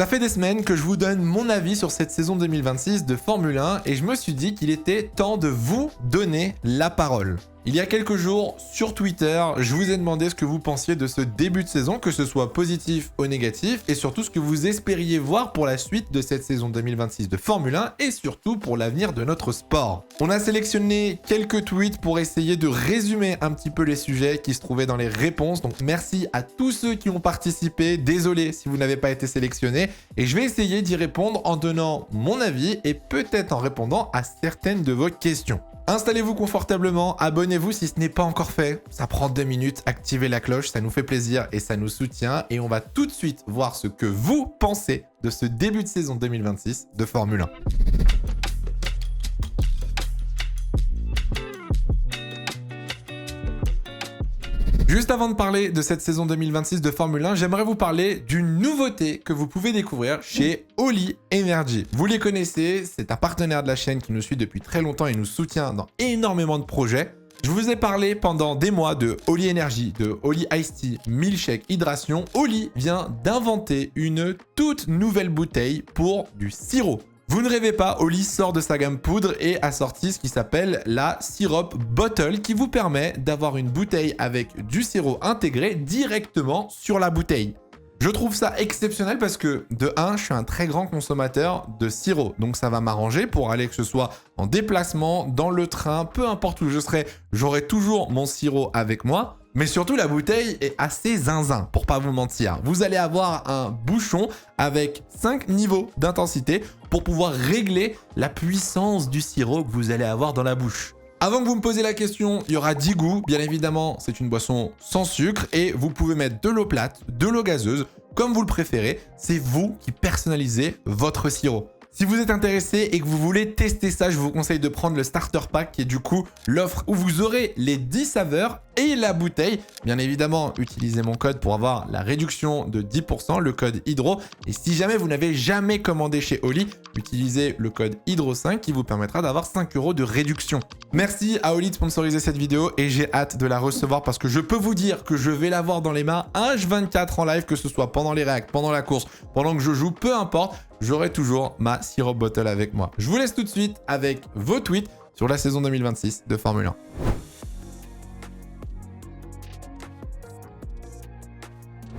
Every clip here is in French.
Ça fait des semaines que je vous donne mon avis sur cette saison 2026 de Formule 1 et je me suis dit qu'il était temps de vous donner la parole. Il y a quelques jours, sur Twitter, je vous ai demandé ce que vous pensiez de ce début de saison, que ce soit positif ou négatif, et surtout ce que vous espériez voir pour la suite de cette saison 2026 de Formule 1 et surtout pour l'avenir de notre sport. On a sélectionné quelques tweets pour essayer de résumer un petit peu les sujets qui se trouvaient dans les réponses, donc merci à tous ceux qui ont participé, désolé si vous n'avez pas été sélectionné, et je vais essayer d'y répondre en donnant mon avis et peut-être en répondant à certaines de vos questions. Installez-vous confortablement, abonnez-vous si ce n'est pas encore fait. Ça prend 2 minutes, activez la cloche, ça nous fait plaisir et ça nous soutient. Et on va tout de suite voir ce que vous pensez de ce début de saison 2026 de Formule 1. Juste avant de parler de cette saison 2026 de Formule 1, j'aimerais vous parler d'une nouveauté que vous pouvez découvrir chez Holy Energy. Vous les connaissez, c'est un partenaire de la chaîne qui nous suit depuis très longtemps et nous soutient dans énormément de projets. Je vous ai parlé pendant des mois de Holy Energy, de Holy Iced Tea, Milkshake, Hydration. Holy vient d'inventer une toute nouvelle bouteille pour du sirop. Vous ne rêvez pas, Holy sort de sa gamme poudre et a sorti ce qui s'appelle la Syrup Bottle qui vous permet d'avoir une bouteille avec du sirop intégré directement sur la bouteille. Je trouve ça exceptionnel parce que, de 1, je suis un très grand consommateur de sirop. Donc ça va m'arranger pour aller, que ce soit en déplacement, dans le train, peu importe où je serai, j'aurai toujours mon sirop avec moi. Mais surtout, la bouteille est assez zinzin, pour pas vous mentir. Vous allez avoir un bouchon avec 5 niveaux d'intensité pour pouvoir régler la puissance du sirop que vous allez avoir dans la bouche. Avant que vous me posiez la question, il y aura 10 goûts. Bien évidemment, c'est une boisson sans sucre et vous pouvez mettre de l'eau plate, de l'eau gazeuse, comme vous le préférez. C'est vous qui personnalisez votre sirop. Si vous êtes intéressé et que vous voulez tester ça, je vous conseille de prendre le Starter Pack qui est du coup l'offre où vous aurez les 10 saveurs et la bouteille. Bien évidemment, utilisez mon code pour avoir la réduction de 10%, le code HYDRO. Et si jamais vous n'avez jamais commandé chez Holy, utilisez le code HYDRO5 qui vous permettra d'avoir 5 € de réduction. Merci à Holy de sponsoriser cette vidéo et j'ai hâte de la recevoir parce que je peux vous dire que je vais l'avoir dans les mains H24 en live, que ce soit pendant les réacts, pendant la course, pendant que je joue, peu importe. J'aurai toujours ma Syrup Bottle avec moi. Je vous laisse tout de suite avec vos tweets sur la saison 2026 de Formule 1.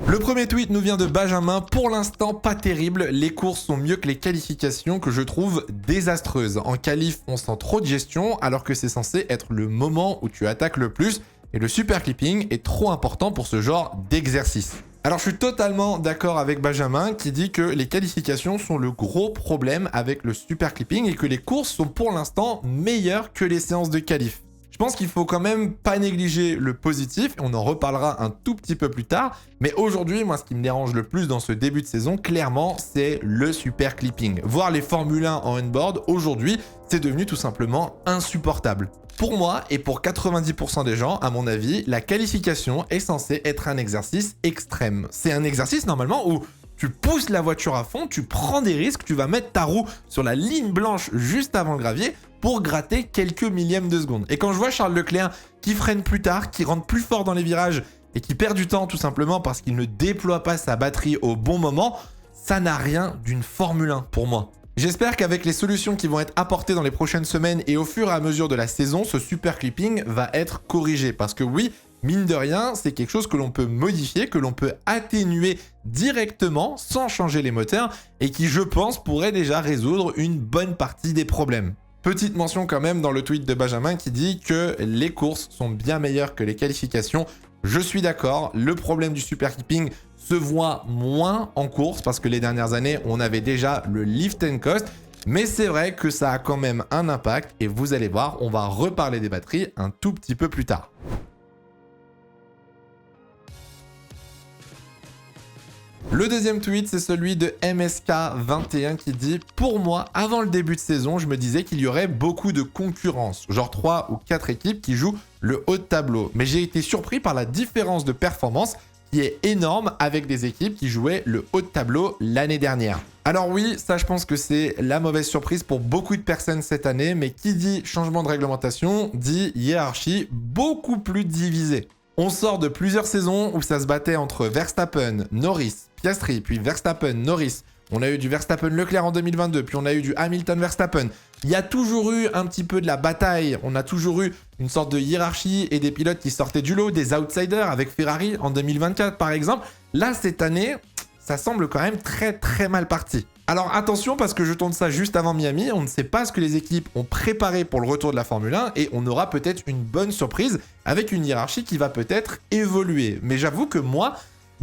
Le premier tweet nous vient de Benjamin. Pour l'instant, pas terrible. Les courses sont mieux que les qualifications que je trouve désastreuses. En qualif, on sent trop de gestion alors que c'est censé être le moment où tu attaques le plus. Et le super clipping est trop important pour ce genre d'exercice. Alors je suis totalement d'accord avec Benjamin qui dit que les qualifications sont le gros problème avec le super clipping et que les courses sont pour l'instant meilleures que les séances de qualif. Je pense qu'il faut quand même pas négliger le positif, et on en reparlera un tout petit peu plus tard, mais aujourd'hui, moi ce qui me dérange le plus dans ce début de saison, clairement, c'est le super clipping. Voir les Formule 1 en on-board, aujourd'hui, c'est devenu tout simplement insupportable. Pour moi, et pour 90% des gens, à mon avis, la qualification est censée être un exercice extrême. C'est un exercice normalement où tu pousses la voiture à fond, tu prends des risques, tu vas mettre ta roue sur la ligne blanche juste avant le gravier pour gratter quelques millièmes de seconde. Et quand je vois Charles Leclerc qui freine plus tard, qui rentre plus fort dans les virages et qui perd du temps tout simplement parce qu'il ne déploie pas sa batterie au bon moment, ça n'a rien d'une Formule 1 pour moi. J'espère qu'avec les solutions qui vont être apportées dans les prochaines semaines et au fur et à mesure de la saison, ce super clipping va être corrigé. Parce que oui, mine de rien, c'est quelque chose que l'on peut modifier, que l'on peut atténuer directement sans changer les moteurs et qui, je pense, pourrait déjà résoudre une bonne partie des problèmes. Petite mention quand même dans le tweet de Benjamin qui dit que les courses sont bien meilleures que les qualifications. Je suis d'accord, le problème du super clipping se voit moins en course parce que les dernières années, on avait déjà le lift and coast. Mais c'est vrai que ça a quand même un impact et vous allez voir, on va reparler des batteries un tout petit peu plus tard. Le deuxième tweet, c'est celui de MSK21 qui dit « Pour moi, avant le début de saison, je me disais qu'il y aurait beaucoup de concurrence, genre 3 ou 4 équipes qui jouent le haut de tableau. Mais j'ai été surpris par la différence de performance qui est énorme avec des équipes qui jouaient le haut de tableau l'année dernière. » Alors oui, ça je pense que c'est la mauvaise surprise pour beaucoup de personnes cette année, mais qui dit changement de réglementation dit hiérarchie beaucoup plus divisée. On sort de plusieurs saisons où ça se battait entre Verstappen, Norris, Piastri, puis Verstappen, Norris. On a eu du Verstappen-Leclerc en 2022, puis on a eu du Hamilton-Verstappen. Il y a toujours eu un petit peu de la bataille. On a toujours eu une sorte de hiérarchie et des pilotes qui sortaient du lot, des outsiders avec Ferrari en 2024 par exemple. Là, cette année, ça semble quand même très très mal parti. Alors attention parce que je tourne ça juste avant Miami, on ne sait pas ce que les équipes ont préparé pour le retour de la Formule 1 et on aura peut-être une bonne surprise avec une hiérarchie qui va peut-être évoluer. Mais j'avoue que moi,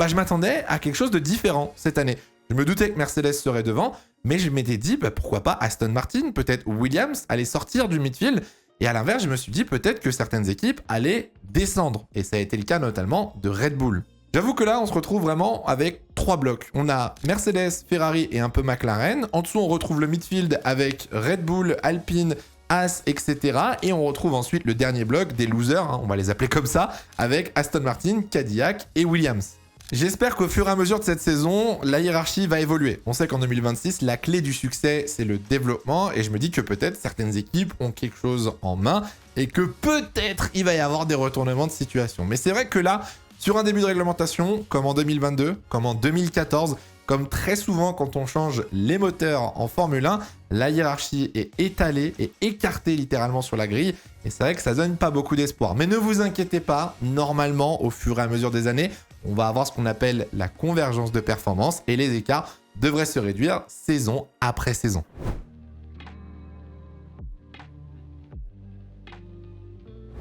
je m'attendais à quelque chose de différent cette année. Je me doutais que Mercedes serait devant, mais je m'étais dit pourquoi pas Aston Martin, peut-être Williams allait sortir du midfield. Et à l'inverse, je me suis dit peut-être que certaines équipes allaient descendre. Et ça a été le cas notamment de Red Bull. J'avoue que là, on se retrouve vraiment avec 3 blocs. On a Mercedes, Ferrari et un peu McLaren. En dessous, on retrouve le midfield avec Red Bull, Alpine, Haas, etc. Et on retrouve ensuite le dernier bloc des losers, on va les appeler comme ça, avec Aston Martin, Cadillac et Williams. J'espère qu'au fur et à mesure de cette saison, la hiérarchie va évoluer. On sait qu'en 2026, la clé du succès, c'est le développement. Et je me dis que peut-être certaines équipes ont quelque chose en main et que peut-être il va y avoir des retournements de situation. Mais c'est vrai que là, sur un début de réglementation, comme en 2022, comme en 2014, comme très souvent quand on change les moteurs en Formule 1, la hiérarchie est étalée et écartée littéralement sur la grille. Et c'est vrai que ça donne pas beaucoup d'espoir. Mais ne vous inquiétez pas, normalement, au fur et à mesure des années, on va avoir ce qu'on appelle la convergence de performance et les écarts devraient se réduire saison après saison.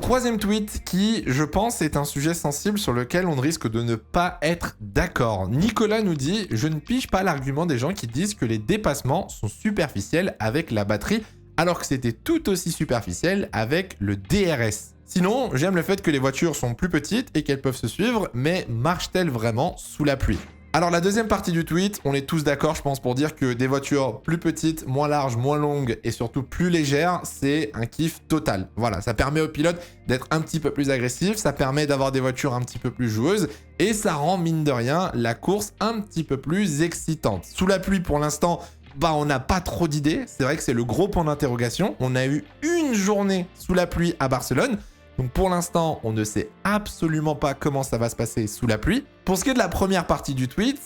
Troisième tweet qui, je pense, est un sujet sensible sur lequel on risque de ne pas être d'accord. Nicolas nous dit « Je ne pige pas l'argument des gens qui disent que les dépassements sont superficiels avec la batterie, alors que c'était tout aussi superficiel avec le DRS. Sinon, j'aime le fait que les voitures sont plus petites et qu'elles peuvent se suivre, mais marchent-elles vraiment sous la pluie ?» Alors la deuxième partie du tweet, on est tous d'accord je pense pour dire que des voitures plus petites, moins larges, moins longues et surtout plus légères, c'est un kiff total. Voilà, ça permet aux pilotes d'être un petit peu plus agressifs, ça permet d'avoir des voitures un petit peu plus joueuses et ça rend mine de rien la course un petit peu plus excitante. Sous la pluie pour l'instant, on n'a pas trop d'idées, c'est vrai que c'est le gros point d'interrogation. On a eu une journée sous la pluie à Barcelone. Donc pour l'instant, on ne sait absolument pas comment ça va se passer sous la pluie. Pour ce qui est de la première partie du tweet,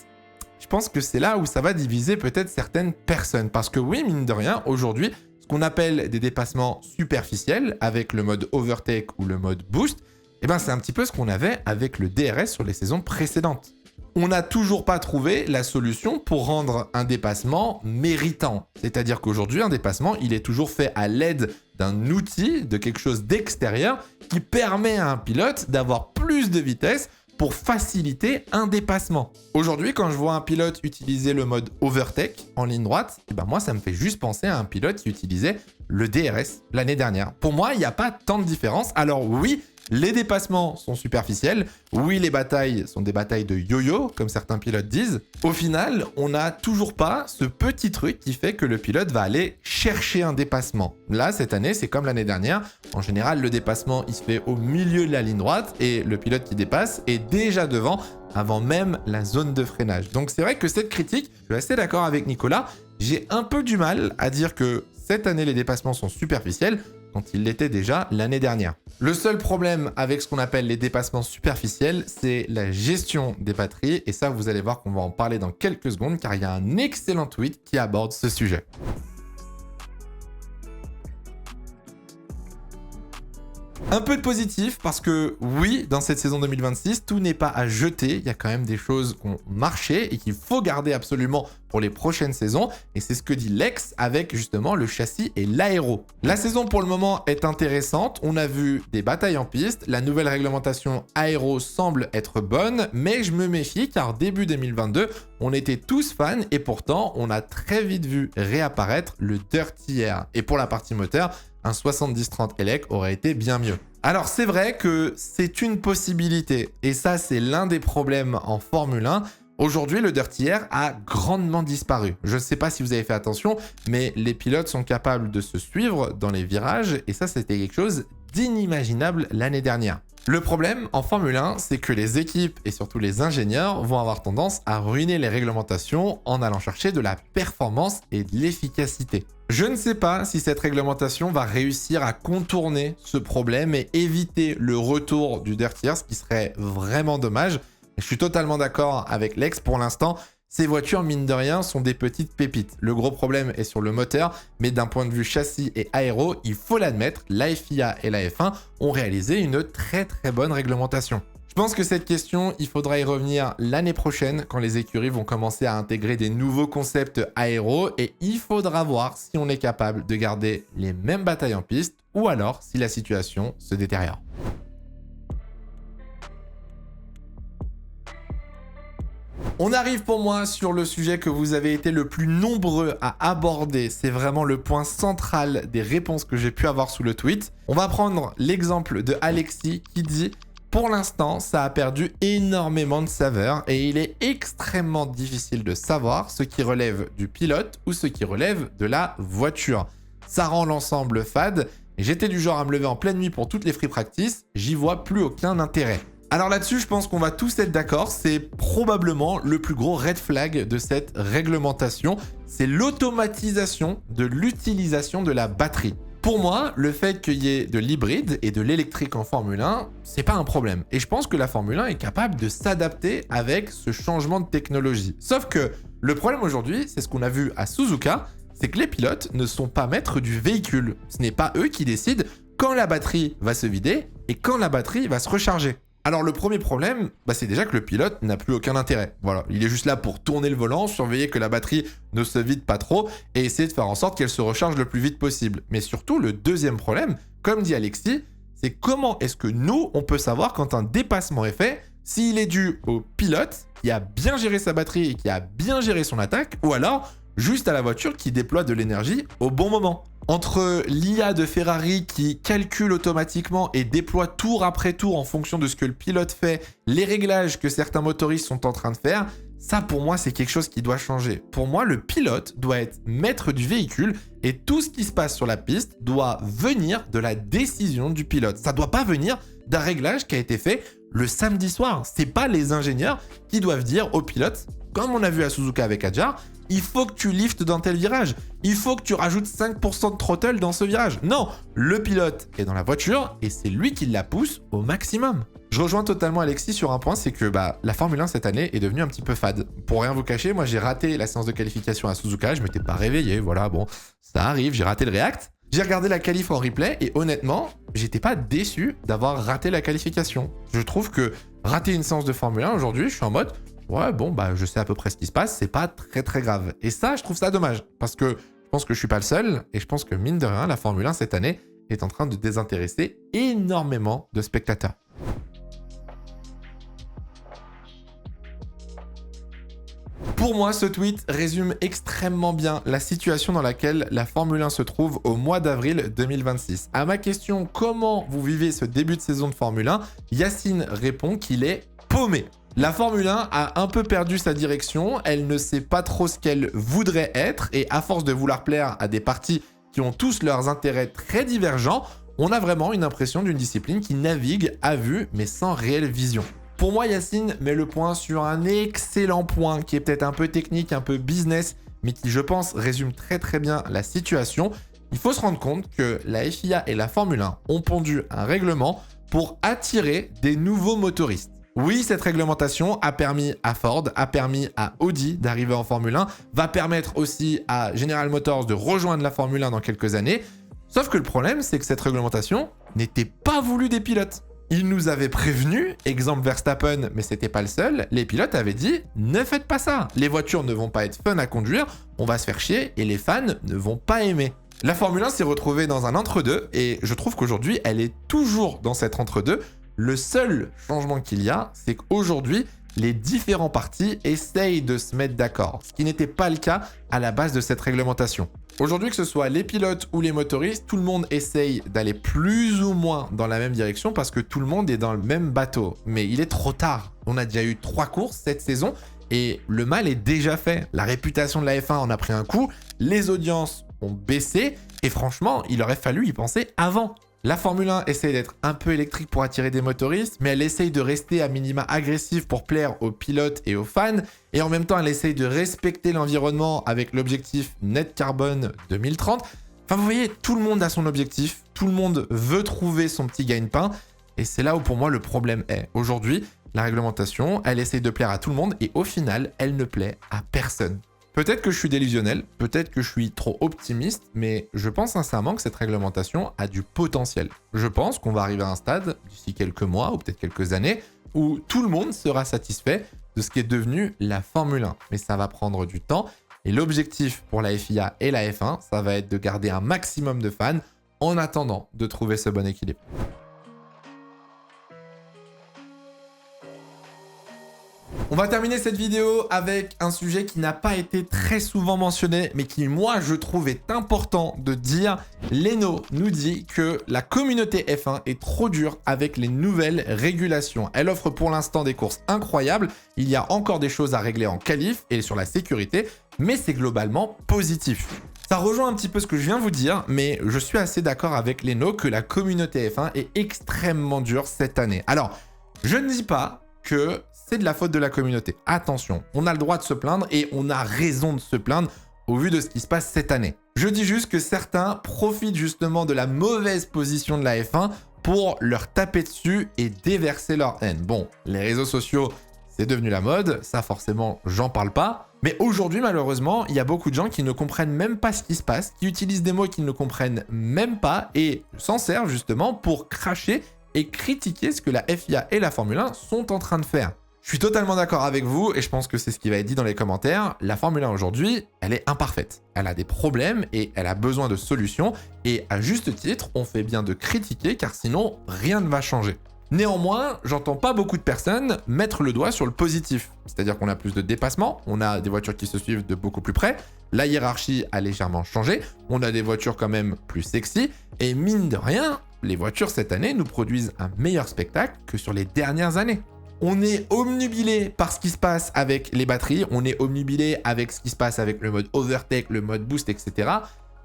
je pense que c'est là où ça va diviser peut-être certaines personnes. Parce que oui, mine de rien, aujourd'hui, ce qu'on appelle des dépassements superficiels avec le mode overtake ou le mode boost, c'est un petit peu ce qu'on avait avec le DRS sur les saisons précédentes. On n'a toujours pas trouvé la solution pour rendre un dépassement méritant. C'est-à-dire qu'aujourd'hui, un dépassement, il est toujours fait à l'aide d'un outil, de quelque chose d'extérieur, qui permet à un pilote d'avoir plus de vitesse pour faciliter un dépassement. Aujourd'hui, quand je vois un pilote utiliser le mode overtake en ligne droite, moi, ça me fait juste penser à un pilote qui utilisait le DRS l'année dernière. Pour moi, il n'y a pas tant de différence. Alors oui, les dépassements sont superficiels. Oui, les batailles sont des batailles de yo-yo, comme certains pilotes disent. Au final, on n'a toujours pas ce petit truc qui fait que le pilote va aller chercher un dépassement. Là, cette année, c'est comme l'année dernière. En général, le dépassement, il se fait au milieu de la ligne droite et le pilote qui dépasse est déjà devant avant même la zone de freinage. Donc c'est vrai que cette critique, je suis assez d'accord avec Nicolas, j'ai un peu du mal à dire que cette année, les dépassements sont superficiels quand ils l'étaient déjà l'année dernière. Le seul problème avec ce qu'on appelle les dépassements superficiels, c'est la gestion des batteries. Et ça, vous allez voir qu'on va en parler dans quelques secondes, car il y a un excellent tweet qui aborde ce sujet. Un peu de positif parce que oui, dans cette saison 2026, tout n'est pas à jeter. Il y a quand même des choses qui ont marché et qu'il faut garder absolument pour les prochaines saisons. Et c'est ce que dit Lex avec justement le châssis et l'aéro. La saison pour le moment est intéressante. On a vu des batailles en piste. La nouvelle réglementation aéro semble être bonne, mais je me méfie car début 2022, on était tous fans et pourtant on a très vite vu réapparaître le Dirty Air. Et pour la partie moteur, un 70-30 ELEC aurait été bien mieux. Alors c'est vrai que c'est une possibilité et ça c'est l'un des problèmes en Formule 1. Aujourd'hui, le Dirty Air a grandement disparu. Je ne sais pas si vous avez fait attention, mais les pilotes sont capables de se suivre dans les virages et ça c'était quelque chose d'inimaginable l'année dernière. Le problème en Formule 1, c'est que les équipes et surtout les ingénieurs vont avoir tendance à ruiner les réglementations en allant chercher de la performance et de l'efficacité. Je ne sais pas si cette réglementation va réussir à contourner ce problème et éviter le retour du Dirty Air, ce qui serait vraiment dommage. Je suis totalement d'accord avec Lex. Pour l'instant, Ces voitures, mine de rien, sont des petites pépites. Le gros problème est sur le moteur, mais d'un point de vue châssis et aéro, il faut l'admettre, la FIA et la F1 ont réalisé une très bonne réglementation. Je pense que cette question, il faudra y revenir l'année prochaine quand les écuries vont commencer à intégrer des nouveaux concepts aéro et il faudra voir si on est capable de garder les mêmes batailles en piste ou alors si la situation se détériore. On arrive pour moi sur le sujet que vous avez été le plus nombreux à aborder. C'est vraiment le point central des réponses que j'ai pu avoir sous le tweet. On va prendre l'exemple de Alexis qui dit « Pour l'instant, ça a perdu énormément de saveur et il est extrêmement difficile de savoir ce qui relève du pilote ou ce qui relève de la voiture. Ça rend l'ensemble fade et j'étais du genre à me lever en pleine nuit pour toutes les free practice. J'y vois plus aucun intérêt. » Alors là-dessus, je pense qu'on va tous être d'accord, c'est probablement le plus gros red flag de cette réglementation, c'est l'automatisation de l'utilisation de la batterie. Pour moi, le fait qu'il y ait de l'hybride et de l'électrique en Formule 1, c'est pas un problème. Et je pense que la Formule 1 est capable de s'adapter avec ce changement de technologie. Sauf que le problème aujourd'hui, c'est ce qu'on a vu à Suzuka, c'est que les pilotes ne sont pas maîtres du véhicule. Ce n'est pas eux qui décident quand la batterie va se vider et quand la batterie va se recharger. Alors le premier problème, c'est déjà que le pilote n'a plus aucun intérêt. Voilà, il est juste là pour tourner le volant, surveiller que la batterie ne se vide pas trop et essayer de faire en sorte qu'elle se recharge le plus vite possible. Mais surtout, le deuxième problème, comme dit Alexis, c'est comment est-ce que nous, on peut savoir quand un dépassement est fait, s'il est dû au pilote qui a bien géré sa batterie et qui a bien géré son attaque, ou alors juste à la voiture qui déploie de l'énergie au bon moment. Entre l'IA de Ferrari qui calcule automatiquement et déploie tour après tour en fonction de ce que le pilote fait, les réglages que certains motoristes sont en train de faire, ça pour moi c'est quelque chose qui doit changer. Pour moi, le pilote doit être maître du véhicule et tout ce qui se passe sur la piste doit venir de la décision du pilote. Ça doit pas venir d'un réglage qui a été fait le samedi soir. C'est pas les ingénieurs qui doivent dire au pilote, comme on a vu à Suzuka avec Hadjar, il faut que tu liftes dans tel virage. Il faut que tu rajoutes 5% de throttle dans ce virage. Non, le pilote est dans la voiture et c'est lui qui la pousse au maximum. Je rejoins totalement Alexis sur un point, c'est que la Formule 1 cette année est devenue un petit peu fade. Pour rien vous cacher, moi j'ai raté la séance de qualification à Suzuka, je m'étais pas réveillé, voilà, bon, ça arrive, j'ai raté le React. J'ai regardé la qualif en replay et honnêtement, j'étais pas déçu d'avoir raté la qualification. Je trouve que rater une séance de Formule 1 aujourd'hui, je suis en mode... Ouais, bon, je sais à peu près ce qui se passe, c'est pas très grave. Et ça, je trouve ça dommage, parce que je pense que je suis pas le seul, et je pense que mine de rien, la Formule 1 cette année est en train de désintéresser énormément de spectateurs. Pour moi, ce tweet résume extrêmement bien la situation dans laquelle la Formule 1 se trouve au mois d'avril 2026. À ma question, comment vous vivez ce début de saison de Formule 1, Yacine répond qu'il est paumé. La Formule 1 a un peu perdu sa direction, elle ne sait pas trop ce qu'elle voudrait être et à force de vouloir plaire à des partis qui ont tous leurs intérêts très divergents, on a vraiment une impression d'une discipline qui navigue à vue mais sans réelle vision. Pour moi, Yacine met le point sur un excellent point qui est peut-être un peu technique, un peu business, mais qui je pense résume très bien la situation. Il faut se rendre compte que la FIA et la Formule 1 ont pondu un règlement pour attirer des nouveaux motoristes. Oui, cette réglementation a permis à Ford, a permis à Audi d'arriver en Formule 1, va permettre aussi à General Motors de rejoindre la Formule 1 dans quelques années. Sauf que le problème, c'est que cette réglementation n'était pas voulue des pilotes. Ils nous avaient prévenus, exemple Verstappen, mais c'était pas le seul, les pilotes avaient dit « Ne faites pas ça, les voitures ne vont pas être fun à conduire, on va se faire chier et les fans ne vont pas aimer ». La Formule 1 s'est retrouvée dans un entre-deux et je trouve qu'aujourd'hui, elle est toujours dans cet entre-deux. Le seul changement qu'il y a, c'est qu'aujourd'hui, les différents partis essayent de se mettre d'accord, ce qui n'était pas le cas à la base de cette réglementation. Aujourd'hui, que ce soit les pilotes ou les motoristes, tout le monde essaye d'aller plus ou moins dans la même direction parce que tout le monde est dans le même bateau. Mais il est trop tard. On a déjà eu 3 courses cette saison et le mal est déjà fait. La réputation de la F1 en a pris un coup, les audiences ont baissé et franchement, il aurait fallu y penser avant. La Formule 1 essaye d'être un peu électrique pour attirer des motoristes, mais elle essaye de rester à minima agressive pour plaire aux pilotes et aux fans, et en même temps elle essaye de respecter l'environnement avec l'objectif net carbone 2030. Enfin vous voyez, tout le monde a son objectif, tout le monde veut trouver son petit gagne-pain, et c'est là où pour moi le problème est. Aujourd'hui, la réglementation, elle essaye de plaire à tout le monde et au final, elle ne plaît à personne. Peut-être que je suis délusionnel, peut-être que je suis trop optimiste, mais je pense sincèrement que cette réglementation a du potentiel. Je pense qu'on va arriver à un stade, d'ici quelques mois ou peut-être quelques années, où tout le monde sera satisfait de ce qui est devenu la Formule 1. Mais ça va prendre du temps, et l'objectif pour la FIA et la F1, ça va être de garder un maximum de fans en attendant de trouver ce bon équilibre. On va terminer cette vidéo avec un sujet qui n'a pas été très souvent mentionné, mais qui, moi, je trouve est important de dire. Leno nous dit que la communauté F1 est trop dure avec les nouvelles régulations. Elle offre pour l'instant des courses incroyables. Il y a encore des choses à régler en qualif et sur la sécurité, mais c'est globalement positif. Ça rejoint un petit peu ce que je viens de vous dire, mais je suis assez d'accord avec Leno que la communauté F1 est extrêmement dure cette année. Alors, je ne dis pas que c'est de la faute de la communauté. Attention, on a le droit de se plaindre et on a raison de se plaindre au vu de ce qui se passe cette année. Je dis juste que certains profitent justement de la mauvaise position de la F1 pour leur taper dessus et déverser leur haine. Bon, les réseaux sociaux, c'est devenu la mode, ça forcément, j'en parle pas. Mais aujourd'hui, malheureusement, il y a beaucoup de gens qui ne comprennent même pas ce qui se passe, qui utilisent des mots qu'ils ne comprennent même pas et s'en servent justement pour cracher et critiquer ce que la FIA et la Formule 1 sont en train de faire. Je suis totalement d'accord avec vous et je pense que c'est ce qui va être dit dans les commentaires. La Formule 1 aujourd'hui, elle est imparfaite. Elle a des problèmes et elle a besoin de solutions. Et à juste titre, on fait bien de critiquer car sinon, rien ne va changer. Néanmoins, j'entends pas beaucoup de personnes mettre le doigt sur le positif. C'est-à-dire qu'on a plus de dépassements, on a des voitures qui se suivent de beaucoup plus près, la hiérarchie a légèrement changé, on a des voitures quand même plus sexy, et mine de rien, les voitures cette année nous produisent un meilleur spectacle que sur les dernières années. On est obnubilé par ce qui se passe avec les batteries, on est obnubilé avec ce qui se passe avec le mode overtake, le mode boost, etc.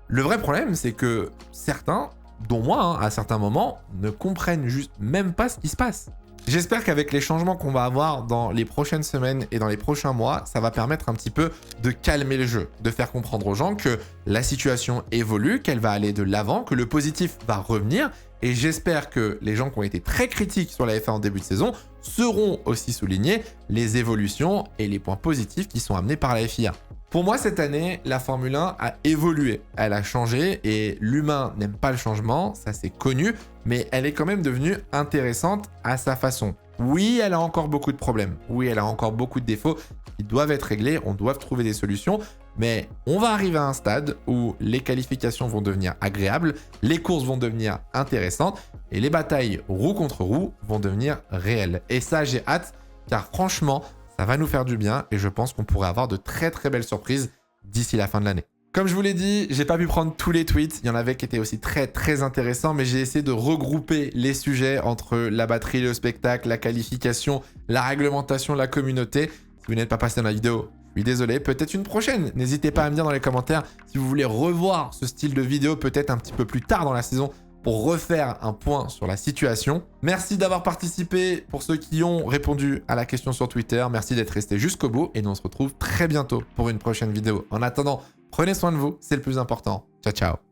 Le vrai problème, c'est que certains, dont moi, à certains moments, ne comprennent juste même pas ce qui se passe. J'espère qu'avec les changements qu'on va avoir dans les prochaines semaines et dans les prochains mois, ça va permettre un petit peu de calmer le jeu, de faire comprendre aux gens que la situation évolue, qu'elle va aller de l'avant, que le positif va revenir. Et j'espère que les gens qui ont été très critiques sur la F1 en début de saison seront aussi soulignés les évolutions et les points positifs qui sont amenés par la FIA. Pour moi, cette année, la Formule 1 a évolué, elle a changé et l'humain n'aime pas le changement, ça c'est connu, mais elle est quand même devenue intéressante à sa façon. Oui, elle a encore beaucoup de problèmes, oui, elle a encore beaucoup de défauts qui doivent être réglés, on doit trouver des solutions, mais on va arriver à un stade où les qualifications vont devenir agréables, les courses vont devenir intéressantes et les batailles roue contre roue vont devenir réelles. Et ça, j'ai hâte, car franchement, ça va nous faire du bien et je pense qu'on pourrait avoir de très très belles surprises d'ici la fin de l'année. Comme je vous l'ai dit, j'ai pas pu prendre tous les tweets, il y en avait qui étaient aussi très très intéressants, mais j'ai essayé de regrouper les sujets entre la batterie, le spectacle, la qualification, la réglementation, la communauté. Si vous n'êtes pas passé dans la vidéo, je suis désolé, peut-être une prochaine. N'hésitez pas à me dire dans les commentaires si vous voulez revoir ce style de vidéo peut-être un petit peu plus tard dans la saison pour refaire un point sur la situation. Merci d'avoir participé pour ceux qui ont répondu à la question sur Twitter. Merci d'être resté jusqu'au bout et nous on se retrouve très bientôt pour une prochaine vidéo. En attendant, prenez soin de vous, c'est le plus important. Ciao, ciao.